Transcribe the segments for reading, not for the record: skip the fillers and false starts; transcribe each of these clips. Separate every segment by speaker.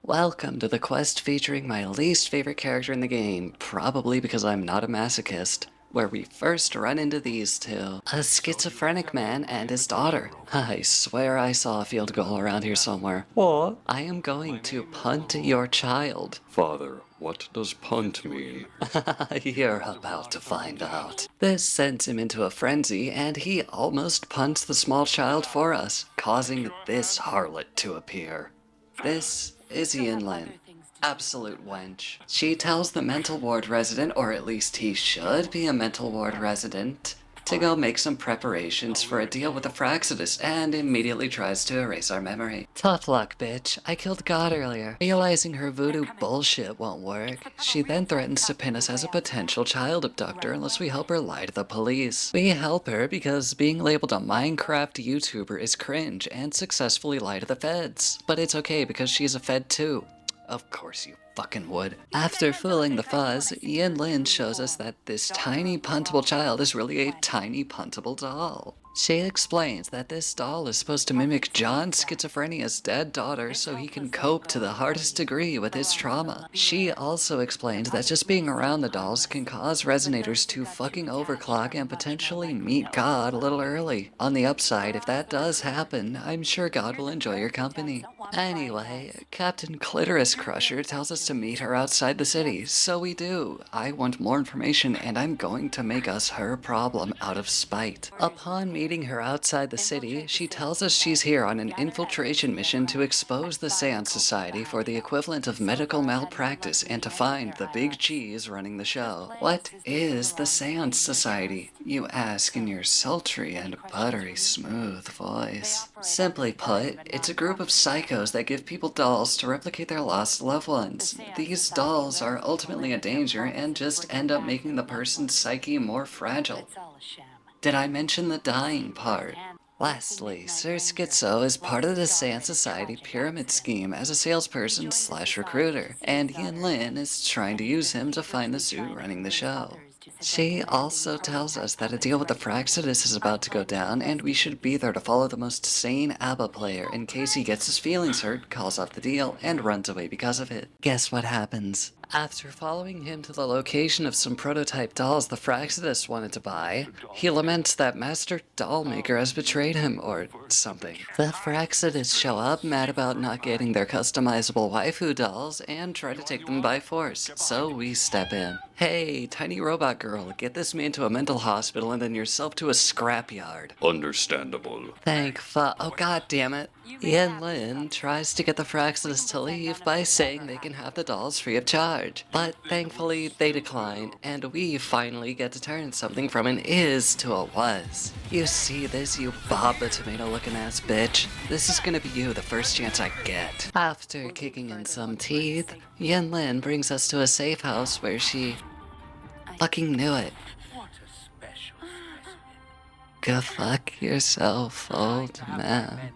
Speaker 1: Welcome to the quest featuring my least favorite character in the game, probably because I'm not a masochist, where we first run into these two. A schizophrenic man and his daughter. I swear I saw a field goal around here somewhere. What? I am going to punt your child.
Speaker 2: Father, what does punt mean?
Speaker 1: You're about to find out. This sends him into a frenzy, and he almost punts the small child for us, causing this harlot to appear. This is Yinlin. Absolute wench. She tells the mental ward resident, or at least he should be a mental ward resident, to go make some preparations for a deal with the Fraxidus and immediately tries to erase our memory. Tough luck, bitch. I killed God earlier. Realizing her voodoo bullshit won't work, she then threatens to pin us as a potential child abductor unless we help her lie to the police. We help her because being labeled a Minecraft YouTuber is cringe and successfully lie to the feds. But it's okay because she's a fed too. Of course you fucking would. After fooling the fuzz, Yinlin shows us that this tiny puntable child is really a tiny puntable doll. She explains that this doll is supposed to mimic John's schizophrenia's dead daughter so he can cope to the hardest degree with his trauma. She also explains that just being around the dolls can cause resonators to fucking overclock and potentially meet God a little early. On the upside, if that does happen, I'm sure God will enjoy your company. Anyway, Captain Clitoris Crusher tells us to meet her outside the city, so we do. I want more information and I'm going to make us her problem out of spite. Upon meeting her outside the city, she tells us she's here on an infiltration mission to expose the Seance Society for the equivalent of medical malpractice and to find the big cheese running the show. What is the Seance Society? You ask in your sultry and buttery smooth voice. Simply put, it's a group of psychos that give people dolls to replicate their lost loved ones. These dolls are ultimately a danger and just end up making the person's psyche more fragile. Did I mention the dying part? Lastly, Sir Schizo is part of the Seance Society pyramid scheme as a salesperson / recruiter, and Yinlin is trying to use him to find the suit running the show. She also tells us that a deal with the Fraxidus is about to go down, and we should be there to follow the most sane ABBA player in case he gets his feelings hurt, calls off the deal, and runs away because of it. Guess what happens? After following him to the location of some prototype dolls the Fraxidus wanted to buy, he laments that Master Dollmaker has betrayed him, or something. The Fraxidus show up mad about not getting their customizable waifu dolls and try to take them by force, so we step in. Hey, tiny robot girl, get this man to a mental hospital and then yourself to a scrapyard.
Speaker 2: Understandable.
Speaker 1: Oh god damn it. Yinlin tries to get the Fraxidus to leave by saying they can have the dolls free of charge. But thankfully they decline, and we finally get to turn something from an is to a was. You see this, you Bob the Tomato looking ass bitch? This is gonna be you the first chance I get. After kicking in some teeth, Yinlin brings us to a safe house where she fucking knew it. Go fuck yourself, old man.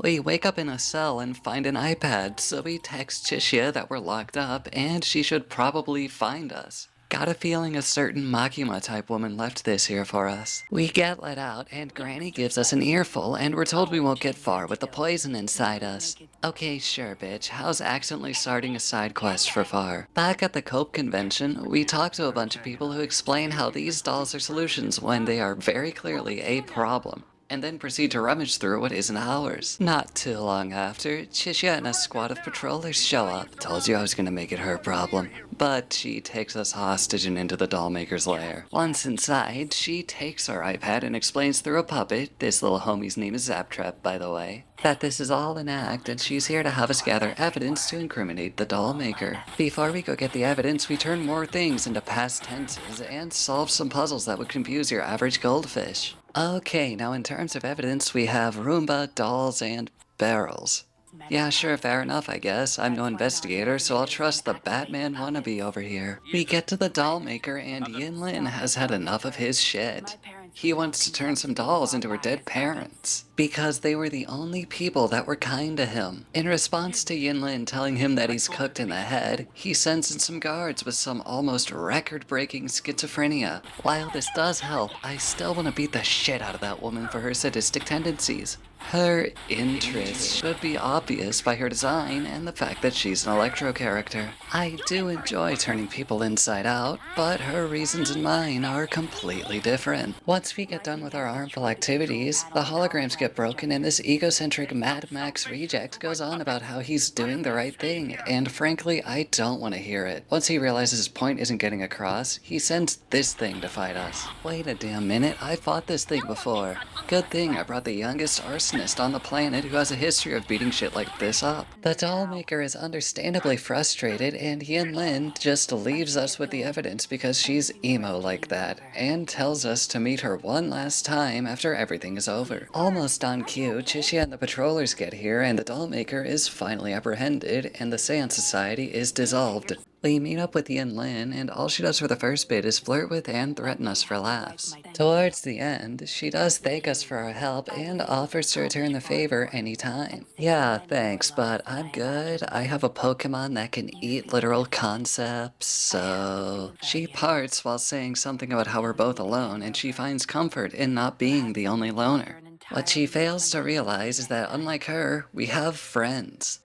Speaker 1: We wake up in a cell and find an iPad, so we text Chishia that we're locked up and she should probably find us. Got a feeling a certain Makima type woman left this here for us. We get let out and Granny gives us an earful and we're told we won't get far with the poison inside us. Okay, sure bitch, how's accidentally starting a side quest for far? Back at the Cope convention, we talk to a bunch of people who explain how these dolls are solutions when they are very clearly a problem, and then proceed to rummage through what isn't ours. Not too long after, Chishia and a squad of patrollers show up. Told you I was gonna make it her problem. But she takes us hostage and into the dollmaker's lair. Once inside, she takes our iPad and explains through a puppet, this little homie's name is Zaptrap by the way, that this is all an act and she's here to have us gather evidence to incriminate the dollmaker. Before we go get the evidence, we turn more things into past tenses and solve some puzzles that would confuse your average goldfish. Okay, now in terms of evidence, we have Roomba, dolls, and barrels. Yeah, sure, fair enough, I guess. I'm no investigator, so I'll trust the Batman wannabe over here. We get to the doll maker, and Yinlin has had enough of his shit. He wants to turn some dolls into her dead parents, because they were the only people that were kind to him. In response to Yinlin telling him that he's cooked in the head, he sends in some guards with some almost record-breaking schizophrenia. While this does help, I still want to beat the shit out of that woman for her sadistic tendencies. Her interests should be obvious by her design and the fact that she's an electro character. I do enjoy turning people inside out, but her reasons and mine are completely different. Once we get done with our harmful activities, the holograms get broken and this egocentric Mad Max reject goes on about how he's doing the right thing, and frankly, I don't want to hear it. Once he realizes his point isn't getting across, he sends this thing to fight us. Wait a damn minute, I fought this thing before. Good thing I brought the youngest arsonist on the planet who has a history of beating shit like this up. The dollmaker is understandably frustrated, and Yinlin just leaves us with the evidence because she's emo like that, and tells us to meet her one last time after everything is over. Almost on cue, Chishia and the patrollers get here, and the dollmaker is finally apprehended, and the Seance Society is dissolved. We meet up with Yinlin, and all she does for the first bit is flirt with and threaten us for laughs. Towards the end, she does thank us for our help and offers to return the favor anytime. Yeah, thanks, but I'm good. I have a Pokemon that can eat literal concepts, so... She parts while saying something about how we're both alone, and she finds comfort in not being the only loner. What she fails to realize is that unlike her, we have friends.